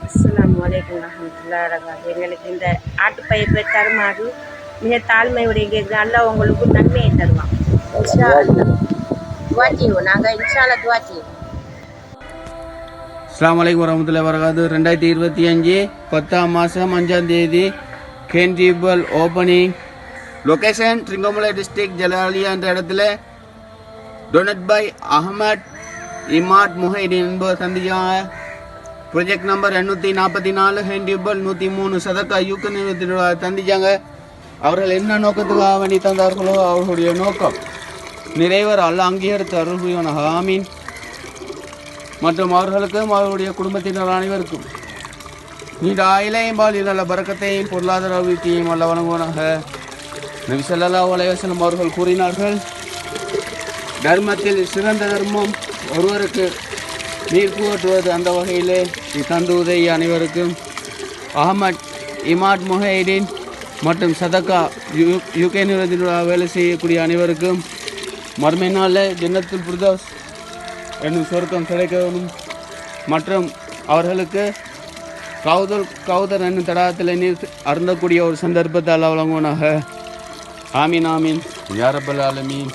அஸ்ஸலாமு அலைக்கும் வரஹ்மத்துல்லாஹி வபரகாத்துஹு. எங்களுக்கு இந்த ஆட்டுப்பயிர்வை தருமாறு மிக தாழ்மையுடைய கேட்குறேன். அல்லாஹ் உங்களுக்கு நன்மையை தருவான். இன்ஷா அல்லாஹ் துவா செய்வோம். நாங்கள் இன்ஷா அல்லாஹ் துவா செய்வோம். அஸ்ஸலாமு அலைக்கும் வரஹ்மத்துல்லாஹி வபரகாத்துஹு. 2025 10ஆம் மாதம் 5ஆம் தேதி கேன்டிபல் ஓப்பனிங் லொகேஷன் ட்ரிங்கோமலை டிஸ்ட்ரிக்ட் ஜலாலியா என்ற இடத்துல டொனட் பை அஹமட் இமாட் முஹைதீன் என்பவர் சந்திச்சாங்க. ப்ரொஜெக்ட் நம்பர் 844 ஹேண்டிபல் 103 சதக்கா யூக்க நிறுவனத்தினோட சந்திச்சாங்க. அவர்கள் என்ன நோக்கத்துக்காக வேண்டி தந்தார்களோ அவர்களுடைய நோக்கம் நிறைவேற அல்லாஹ் அங்கீகரித்து அருள் புரிவானாக. ஆமீன். மற்றும் அவர்களுக்கும் அவர்களுடைய குடும்பத்தினர் அனைவருக்கும் நீண்ட ஆயிலையும் பாலில் நல்ல பறக்கத்தையும் பொருளாதார அபிவிருத்தியையும் அல்ல வழங்குவானாக. நபி ஸல்லல்லாஹு அலைஹி வஸல்லம் அவர்கள் கூறினார்கள், தர்மத்தில் சிறந்த தர்மம் ஒருவருக்கு நீர் புகட்டுவது. அந்த வகையிலே தந்து உதவி அனைவருக்கும் அஹமட் இமாட் முஹைதீன் மற்றும் சதக்கா யூகே நிறுவனத்தில் வேலை செய்யக்கூடிய அனைவருக்கும் மறுமை நாளில் ஜன்னத்துல் ஃபிர்தௌஸ் என்னும் சொர்க்கம் கிடைக்கணும். மற்றும் அவர்களுக்கு கௌதர் என்னும் தடாகத்தில் நீர் அருந்தக்கூடிய ஒரு சந்தர்ப்பத்தை அல்லாஹ் வழங்குவானாக. ஆமீன் ஆமீன் யா ரப்பல் ஆலமீன்.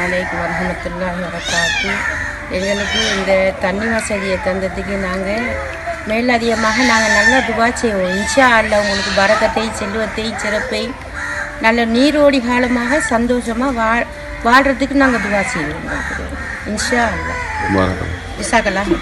அலைக்கும் வரஹ்மத்துல்லாஹி வபரகாத்துஹு. எங்களுக்கு இந்த தண்ணி வசதியை தந்ததுக்கு நாங்கள் மேலதிகமாக நாங்கள் நல்லா துவா செய்வோம். இன்ஷா அல்லாஹ் உங்களுக்கு பரக்கத்தை செல்வத்தை சிறப்பை நல்ல நீரோடி காலமாக சந்தோஷமாக வாழ்கிறதுக்கு நாங்கள் துவா செய்வோம். இன்ஷா அல்லாஹ். ஜஸாக்கல்லாஹ்.